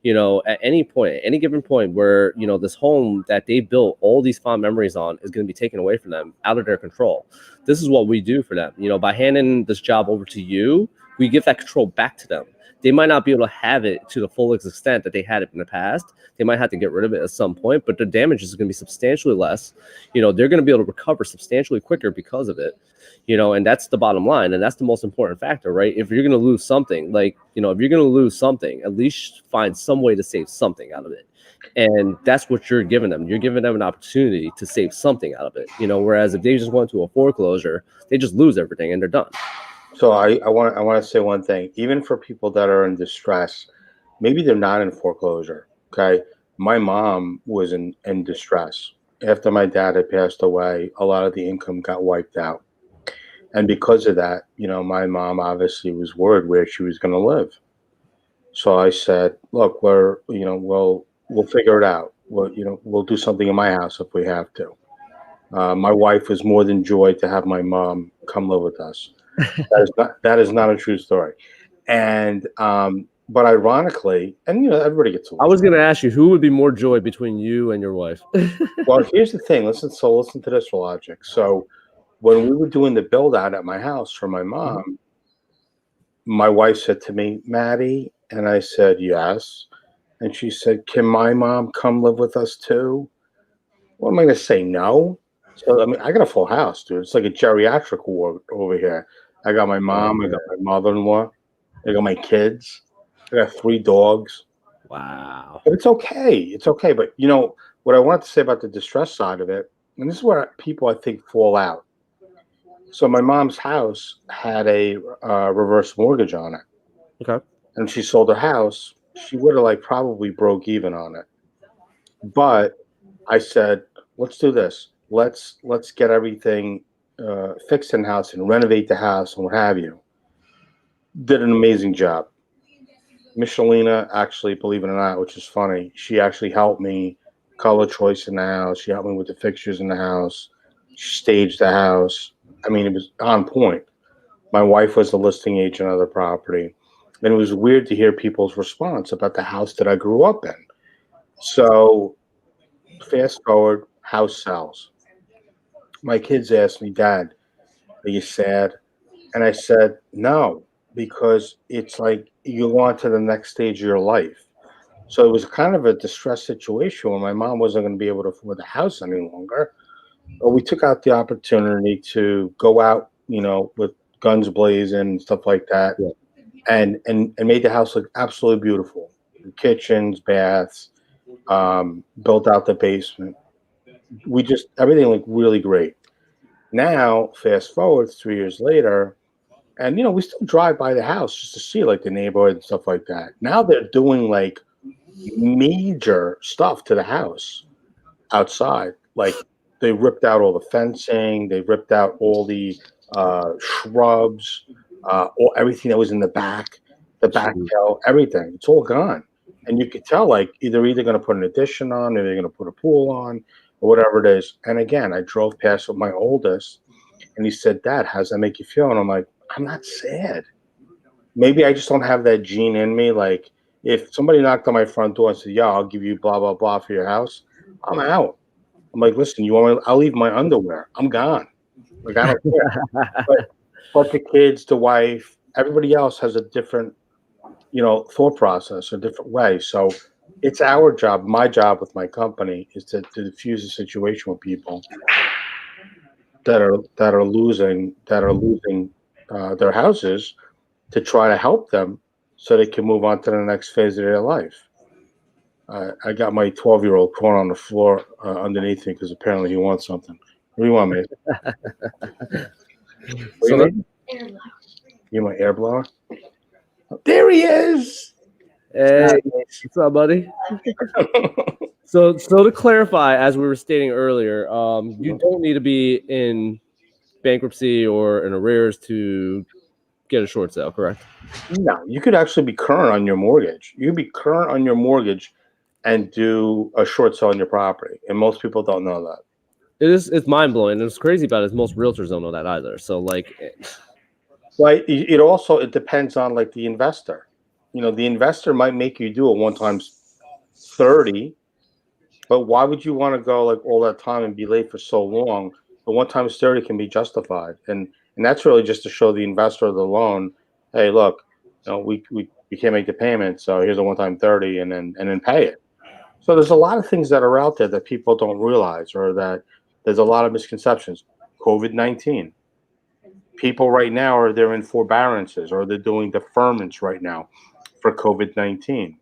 At any point, any given point where, this home that they built all these fond memories on is going to be taken away from them, out of their control. This is what we do for them. By handing this job over to you, we give that control back to them. They might not be able to have it to the fullest extent that they had it in the past. They might have to get rid of it at some point, but the damage is going to be substantially less. They're going to be able to recover substantially quicker because of it. And that's the bottom line. And that's the most important factor, right? If you're going to lose something, if you're going to lose something, at least find some way to save something out of it. And that's what you're giving them. You're giving them an opportunity to save something out of it. Whereas if they just went to a foreclosure, they just lose everything and they're done. So I want to say one thing. Even for people that are in distress, maybe they're not in foreclosure. Okay, my mom was in distress after my dad had passed away. A lot of the income got wiped out, and because of that, my mom obviously was worried where she was going to live. So I said, "Look, we'll figure it out. We'll do something in my house if we have to." My wife was more than joy to have my mom come live with us. That is not a true story. And but ironically, and everybody gets a I was going to ask you, who would be more joy between you and your wife? Well, here's the thing. Listen to this logic. So when we were doing the build out at my house for my mom, my wife said to me, "Maddie," and I said, "Yes." And she said, "Can my mom come live with us too?" What am I going to say? No. So I mean, I got a full house, dude. It's like a geriatric ward over here. I got my mom, I got my mother-in-law, I got my kids, I got 3 dogs. Wow. But it's okay. It's okay. But what I wanted to say about the distress side of it, and this is where people I think fall out. So my mom's house had a reverse mortgage on it. Okay. And she sold her house. She would have probably broke even on it. But I said, let's do this. Let's get everything fixed in the house and renovate the house and what have you. Did an amazing job. Michelina actually, believe it or not, which is funny, she actually helped me color choice in the house. She helped me with the fixtures in the house. She staged the house. I mean, it was on point. My wife was the listing agent of the property. And it was weird to hear people's response about the house that I grew up in. So fast forward, house sells. My kids asked me, "Dad, are you sad?" And I said, "No, because it's like you go on to the next stage of your life." So it was kind of a distressed situation where my mom wasn't going to be able to afford the house any longer. But we took out the opportunity to go out, with guns blazing and stuff like that, Yeah. and made the house look absolutely beautiful. Kitchens, baths, built out the basement. We just everything looked really great. Now, fast forward 3 years later, and we still drive by the house just to see the neighborhood and stuff like that. Now they're doing major stuff to the house outside. They ripped out all the fencing, they ripped out all the shrubs, everything that was in the back hill, everything. It's all gone. And you could tell either going to put an addition on, or they're going to put a pool on, or whatever it is. And again, I drove past with my oldest, and he said, "Dad, how's that make you feel?" And I'm like, "I'm not sad. Maybe I just don't have that gene in me. If somebody knocked on my front door and said, 'Yeah, I'll give you blah blah blah for your house,' I'm out. I'm like, 'Listen, you want me? I'll leave my underwear. I'm gone. I don't care.'" But the kids, the wife, everybody else has a different, thought process, a different way. So it's our job. My job with my company is to diffuse the situation with people that are losing their houses, to try to help them so they can move on to the next phase of their life. I got my 12-year-old crawling on the floor underneath me because apparently he wants something. What do you want, man? So You my air blower? There he is. hey, what's up, buddy? So to clarify, as we were stating earlier, you don't need to be in bankruptcy or in arrears to get a short sale, correct? No, you could actually be current on your mortgage. You could be current on your mortgage and do a short sale on your property, and most people don't know that. It's mind blowing. And what's crazy about it is most realtors don't know that either. So like, Well, it depends on like the investor. The investor might make you do a 1 times 30, but why would you want to go like all that time and be late for so long? The 1 times 30 can be justified, and that's really just to show the investor of the loan, hey, look, we can't make the payment, so here's a 1 time 30, and then pay it. So there's a lot of things that are out there that people don't realize, or that there's a lot of misconceptions. COVID-19. People right now they're in forbearances, or they're doing deferments right now for COVID-19,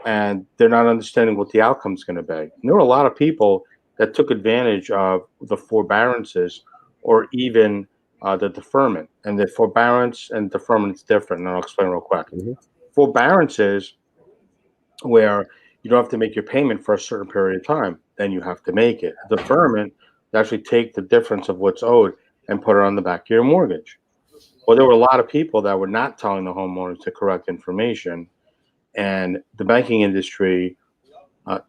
and they're not understanding what the outcome is going to be. And there were a lot of people that took advantage of the forbearances, or even the deferment. And the forbearance and deferment is different, and I'll explain real quick. Mhm. Forbearance is where you don't have to make your payment for a certain period of time, then you have to make it. A deferment, you actually take the difference of what's owed and put it on the back of your mortgage. Well, there were a lot of people that were not telling the homeowners the correct information, and the banking industry,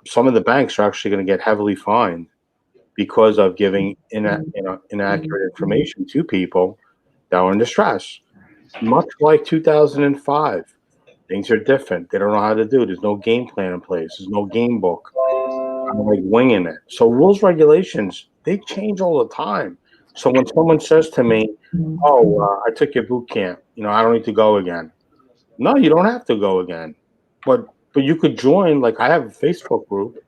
some of the banks are actually going to get heavily fined because of giving inaccurate information to people that are in distress. Much like 2005, things are different. They don't know how to do it. There's no game plan in place. There's no game book. I'm like winging it. So rules, regulations, they change all the time. So when someone says to me, "Oh, I took your boot camp. I don't need to go again." No, you don't have to go again. But you could join. Like, I have a Facebook group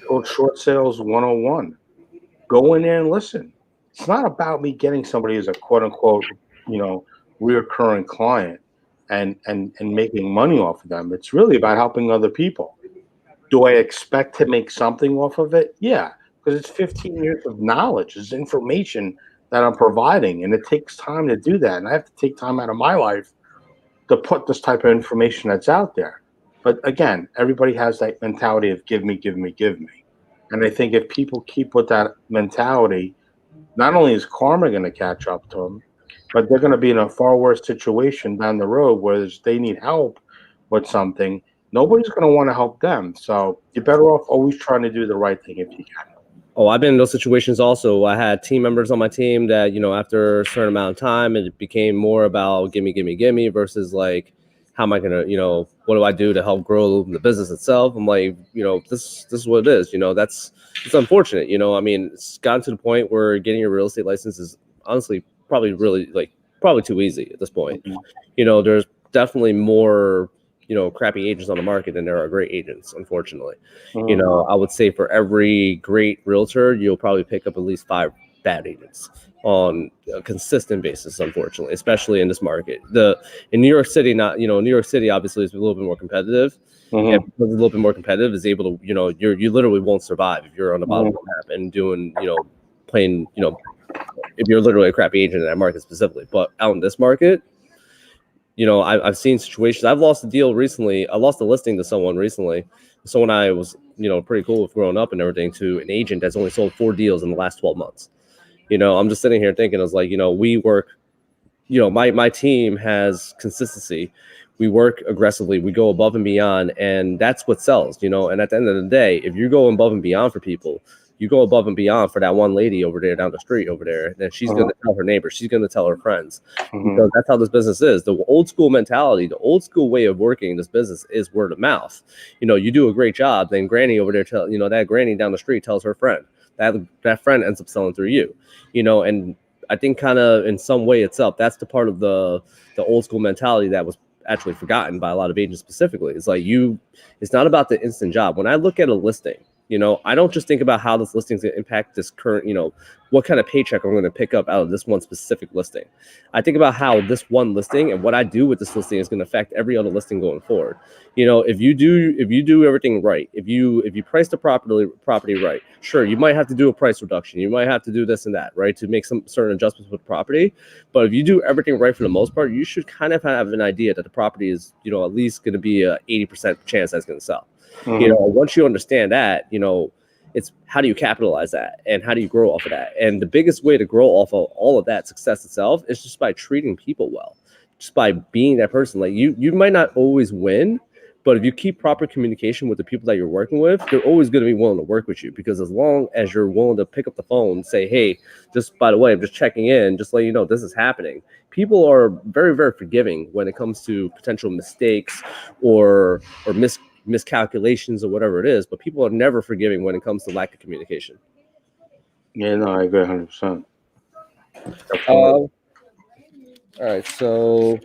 called Short Sales 101. Go in there and listen. It's not about me getting somebody as a quote unquote, reoccurring client and making money off of them. It's really about helping other people. Do I expect to make something off of it? Yeah, because it's 15 years of knowledge. It's information that I'm providing, and it takes time to do that. And I have to take time out of my life to put this type of information that's out there. But again, everybody has that mentality of give me, give me, give me. And I think if people keep with that mentality, not only is karma going to catch up to them, but they're going to be in a far worse situation down the road where they need help with something. Nobody's going to want to help them. So you're better off always trying to do the right thing if you can. Oh, I've been in those situations also. I had team members on my team that, after a certain amount of time, it became more about gimme, gimme, gimme versus like, how am I going to, what do I do to help grow the business itself? I'm like, this is what it is. It's unfortunate. I mean, it's gotten to the point where getting your real estate license is honestly probably probably too easy at this point. Mm-hmm. There's definitely more crappy agents on the market than there are great agents, unfortunately. Mm-hmm. I would say for every great realtor, you'll probably pick up at least 5 bad agents on a consistent basis, unfortunately, especially in this market. In New York City, New York City obviously is a little bit more competitive. Mm-hmm. And because it's a little bit more competitive, is able to, you literally won't survive if you're on the bottom of the map and doing, playing, if you're literally a crappy agent in that market specifically. But out in this market, I've seen situations. I've lost a deal recently. I lost a listing to someone recently. Someone I was, pretty cool with growing up and everything, to an agent that's only sold 4 deals in the last 12 months. I'm just sitting here thinking, I was like, we work, my team has consistency. We work aggressively. We go above and beyond, and that's what sells, and at the end of the day, if you go above and beyond for people, you go above and beyond for that one lady over there down the street over there, then she's going to tell her neighbors, she's going to tell her friends, because that's how this business is. The old school mentality, the old school way of working this business is word of mouth. You do a great job, then granny over there that granny down the street tells her friend. That friend ends up selling through you, and I think kind of in some way itself, that's the part of the old school mentality that was actually forgotten by a lot of agents specifically. It's like it's not about the instant job. When I look at a listing, I don't just think about how this listing is going to impact this current, what kind of paycheck I'm going to pick up out of this one specific listing. I think about how this one listing and what I do with this listing is going to affect every other listing going forward. If you do everything right, if you price the property right, sure, you might have to do a price reduction. You might have to do this and that, right, to make some certain adjustments with property. But if you do everything right for the most part, you should kind of have an idea that the property is, at least going to be a 80% chance that's going to sell. Once you understand that, it's how do you capitalize that and how do you grow off of that? And the biggest way to grow off of all of that success itself is just by treating people well. just by being that person. Like you might not always win, but if you keep proper communication with the people that you're working with, they're always going to be willing to work with you, because as long as you're willing to pick up the phone and say, hey, just by the way, I'm just checking in, just let you know this is happening. People are very, very forgiving when it comes to potential mistakes or miscalculations or whatever it is, but people are never forgiving when it comes to lack of communication. Yeah, no, I agree 100%. All right, so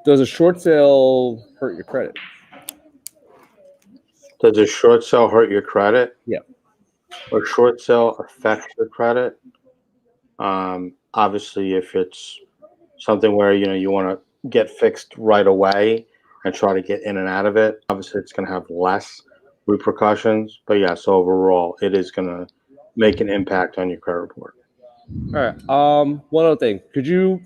does a short sale hurt your credit? Does a short sale hurt your credit? Yeah. Or short sale affect your credit? Obviously, if it's something where you want to get fixed right away and try to get in and out of it, obviously it's going to have less repercussions. But yes, overall, it is going to make an impact on your credit report. All right. One other thing, could you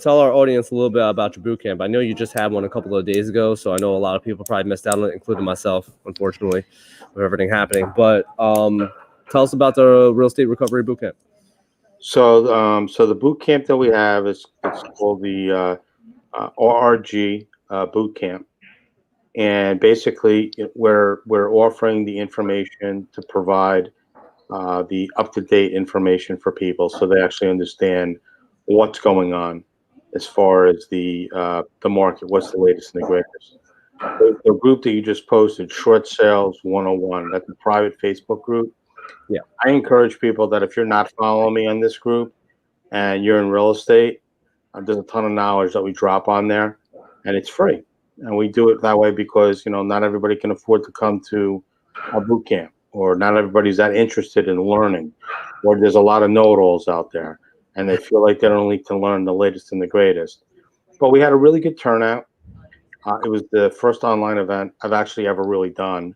tell our audience a little bit about your boot camp? I know you just had one a couple of days ago, so I know a lot of people probably missed out on it, including myself, unfortunately, with everything happening. But tell us about the real estate recovery boot camp. So the boot camp that we have it's called the RRG boot camp, and basically we're offering the information to provide the up-to-date information for people so they actually understand what's going on as far as the market, what's the latest and the greatest. The group that you just posted, Short Sales 101, that's a private Facebook group. Yeah. I encourage people that if you're not following me on this group and you're in real estate, there's a ton of knowledge that we drop on there, and it's free. And we do it that way because not everybody can afford to come to a boot camp, or not everybody's that interested in learning, or there's a lot of know-it-alls out there, and they feel like they don't need to learn the latest and the greatest. But we had a really good turnout. It was the first online event I've actually ever really done.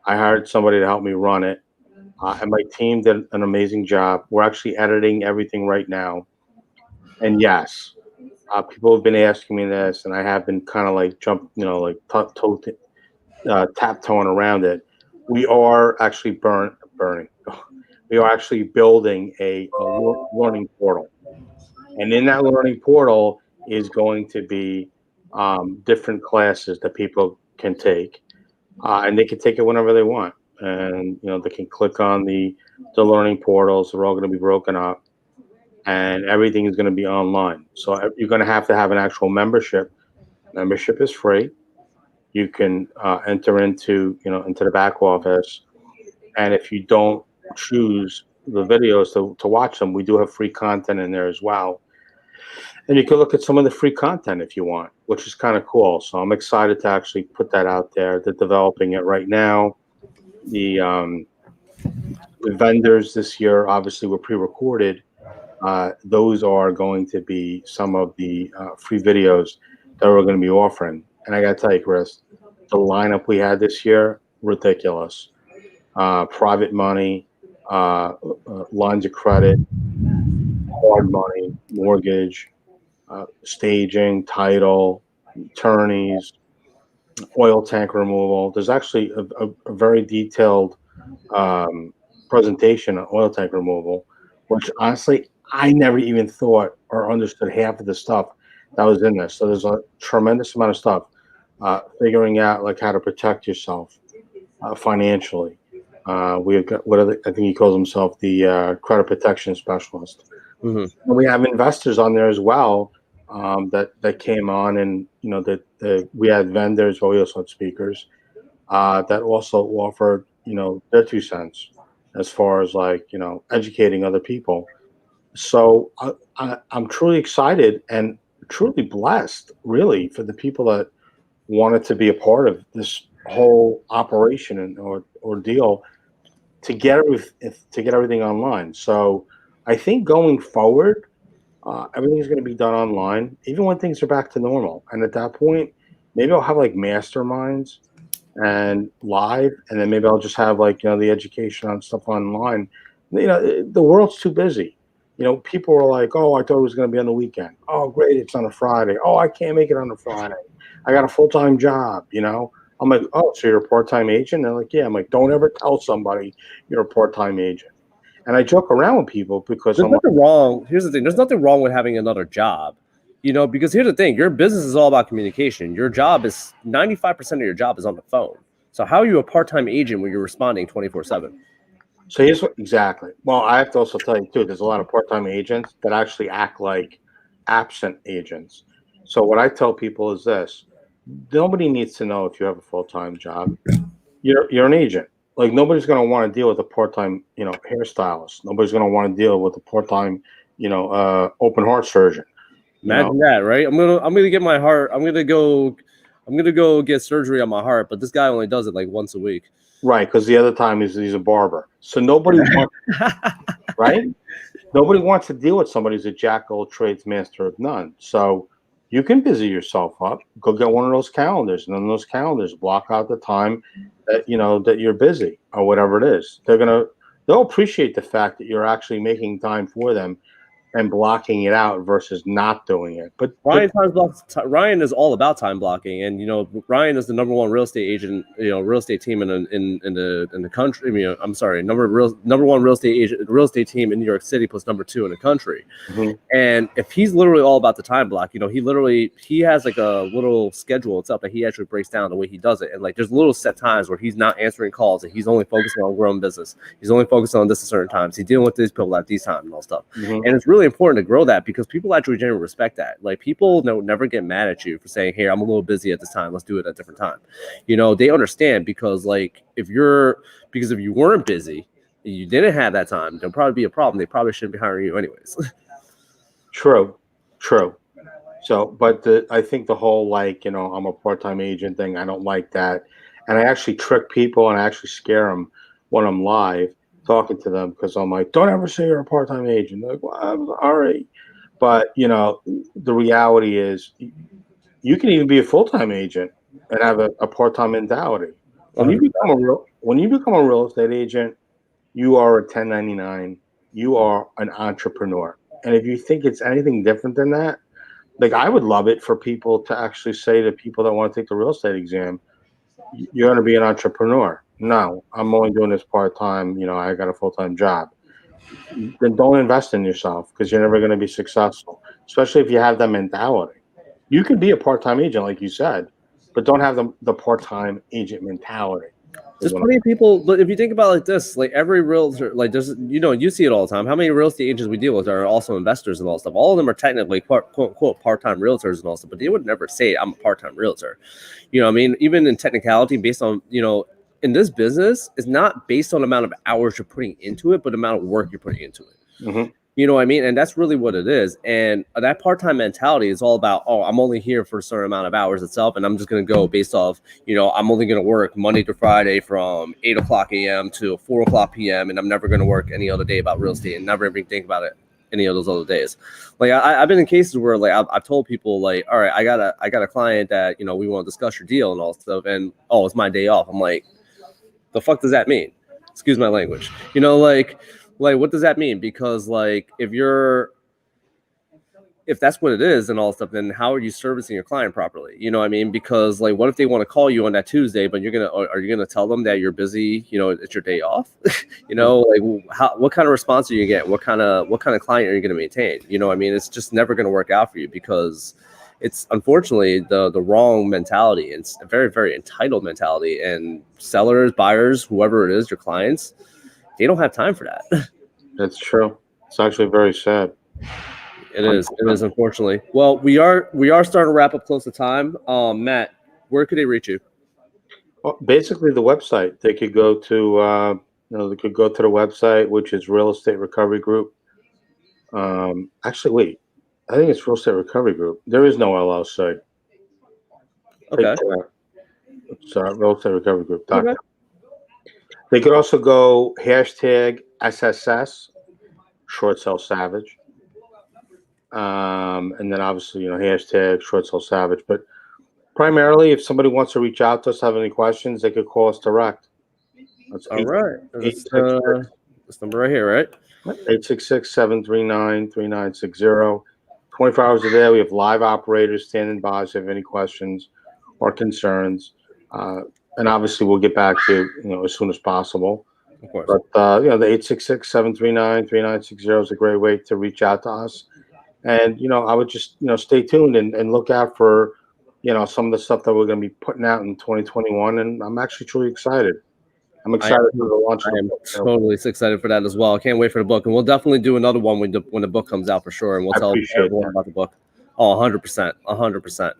I hired somebody to help me run it, and my team did an amazing job. We're actually editing everything right now. And yes, people have been asking me this, and I have been kind of like taptoeing around it. We are actually burning. We are actually building a learning portal, and in that learning portal is going to be different classes that people can take, and they can take it whenever they want. And they can click on the learning portals. They're all going to be broken up, and everything is going to be online. So you're going to have an actual membership. Membership is free. You can enter into the back office, and if you don't choose the videos to watch them, we do have free content in there as well. And you can look at some of the free content if you want, which is kind of cool. So I'm excited to actually put that out there. They're developing it right now. The vendors this year obviously were pre-recorded. Those are going to be some of the free videos that we're going to be offering. And I got to tell you, Chris, the lineup we had this year, ridiculous. Private money, lines of credit, hard money, mortgage, staging, title, attorneys, oil tank removal. There's actually a very detailed presentation on oil tank removal, which honestly I never even thought or understood half of the stuff that was in this. So there's a tremendous amount of stuff figuring out like how to protect yourself financially. We've got I think he calls himself the credit protection specialist. Mm-hmm. And we have investors on there as well that came on, and that we had vendors, but we also had speakers that also offered their 2 cents as far as like educating other people. So I'm truly excited and truly blessed, really, for the people that wanted to be a part of this whole operation and or ordeal to get everything online. So I think going forward, everything is going to be done online, even when things are back to normal. And at that point, maybe I'll have like masterminds and live, and then maybe I'll just have like the education on stuff online. The world's too busy. People were like, "Oh, I thought it was going to be on the weekend. Oh, great, it's on a Friday. Oh, I can't make it on a Friday. I got a full-time job." I'm like, "Oh, so you're a part-time agent?" They're like, "Yeah." I'm like, "Don't ever tell somebody you're a part-time agent." And I joke around with people because There's I'm like, nothing wrong. Here's the thing. There's nothing wrong with having another job, because here's the thing. Your business is all about communication. Your job is 95% of your job is on the phone. So how are you a part-time agent when you're responding 24/7? so here's what exactly. Well, I have to also tell you too, there's a lot of part-time agents that actually act like absent agents. So what I tell people is this: nobody needs to know if you have a full-time job. You're an agent. Like nobody's going to want to deal with a part-time, hairstylist. Nobody's going to want to deal with a part-time, open heart surgeon. Imagine that, right? I'm gonna get my heart. I'm gonna go get surgery on my heart, but this guy only does it like once a week. Right, because the other time he's a barber. So nobody wants, right? Nobody wants to deal with somebody who's a jack of all trades, master of none. So you can busy yourself up. Go get one of those calendars, and on those calendars, block out the time that you're busy or whatever it is. They'll appreciate the fact that you're actually making time for them and blocking it out versus not doing it. But Ryan is all about time blocking, and Ryan is the number one real estate agent, real estate team in the country. I'm sorry, number one real estate team in New York City, plus number two in the country. Mhm. And if he's literally all about the time block, he has like a little schedule itself that he actually breaks down the way he does it, and like there's little set times where he's not answering calls and he's only focusing on growing business. He's only focusing on this at certain times. He's dealing with these people at these times and all stuff. Mhm. And it's really important to grow that because people actually generally respect that. Like people never get mad at you for saying, "Hey, I'm a little busy at this time. Let's do it at a different time." They understand because if you weren't busy, you didn't have that time, there'll probably be a problem. They probably shouldn't be hiring you anyways. True. So, but I think the whole I'm a part-time agent thing, I don't like that. And I actually trick people and I actually scare them when I'm live talking to them because I'm like, don't ever say you're a part-time agent. They're like, well, I'm sorry. But, the reality is you can even be a full-time agent and have a part-time mentality. When you become a real estate agent, you are a 1099. You are an entrepreneur. And if you think it's anything different than that, like I would love it for people to actually say to people that want to take the real estate exam, you're going to be an entrepreneur. No, I'm only doing this part time. I got a full time job. Then don't invest in yourself because you're never going to be successful, especially if you have that mentality. You can be a part time agent, like you said, but don't have the part time agent mentality. There's plenty of people, but if you think about it like this, like every realtor, like there's, you see it all the time. How many real estate agents we deal with are also investors and all stuff. All of them are technically quote unquote part-time realtors and all stuff, but they would never say I'm a part-time realtor. What I mean? Even in technicality, based on, in this business, it's not based on the amount of hours you're putting into it, but the amount of work you're putting into it. Mm-hmm. You know what I mean? And that's really what it is. And that part-time mentality is all about, I'm only here for a certain amount of hours itself. And I'm just going to go based off, I'm only going to work Monday to Friday from 8 o'clock a.m. to 4 o'clock p.m. And I'm never going to work any other day about real estate and never even think about it any of those other days. Like I've been in cases where like I've told people like, all right, I got a client that, we want to discuss your deal and all stuff. And, it's my day off. I'm like, the fuck does that mean? Excuse my language. Like, what does that mean? Because like, if that's what it is and all stuff, then how are you servicing your client properly? You know what I mean? Because like, what if they want to call you on that Tuesday, but are you gonna tell them that you're busy? It's your day off. Like what kind of response are you gonna get? What kind of client are you gonna maintain? You know what I mean? It's just never gonna work out for you because it's unfortunately the wrong mentality. It's a very, very entitled mentality, and sellers, buyers, whoever it is, your clients, they don't have time for that. That's true. It's actually very sad. It is unfortunately. Well, we are starting to wrap up close to time. Matt, where could they reach you? Well, basically the website. They could go to the website, which is Real Estate Recovery Group. Actually, wait, I think it's Real Estate Recovery Group. There is no LLC. Okay. It's Real Estate Recovery Group. Okay. They could also go hashtag SSS, Short Sell Savage. And then obviously, hashtag Short Sell Savage. But primarily, if somebody wants to reach out to us, have any questions, they could call us direct. That's all right. That's this number right here, right? 866-739-3960. 24 hours a day. We have live operators standing by. So if you have any questions or concerns, and obviously we'll get back to you, as soon as possible. Of course. But the 866-739-3960 is a great way to reach out to us. And I would just stay tuned and look out for some of the stuff that we're going to be putting out in 2021. And I'm actually truly excited. I'm excited for the launch of the am book. totally excited for that as well. I can't wait for the book, and we'll definitely do another one when the book comes out for sure, and we'll tell everyone about the book. Oh, 100%, 100%.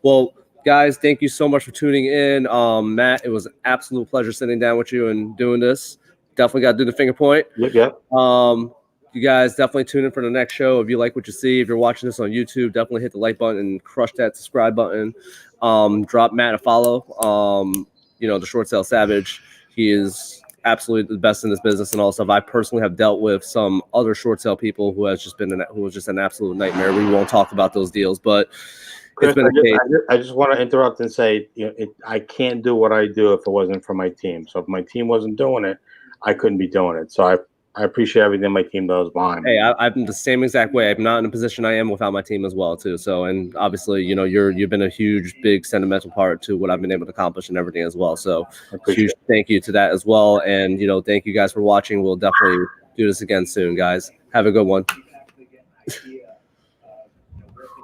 Well, guys, thank you so much for tuning in. Matt, it was an absolute pleasure sitting down with you and doing this. Definitely got to do the finger point. Yep. You guys definitely tune in for the next show. If you like what you see, if you're watching this on YouTube, definitely hit the like button and crush that subscribe button. Drop Matt a follow. The Short Sale Savage. He is absolutely the best in this business and all stuff. I personally have dealt with some other short sale people who was just an absolute nightmare. We won't talk about those deals, but Chris, I just want to interrupt and say, I can't do what I do if it wasn't for my team. So if my team wasn't doing it, I couldn't be doing it. So I appreciate everything my team does behind me. Hey, I'm the same exact way. I'm not in a position I am without my team as well, too. So, and obviously, you've been a huge, big sentimental part to what I've been able to accomplish and everything as well. So, huge thank you to that as well. And, thank you guys for watching. We'll definitely do this again soon, guys. Have a good one.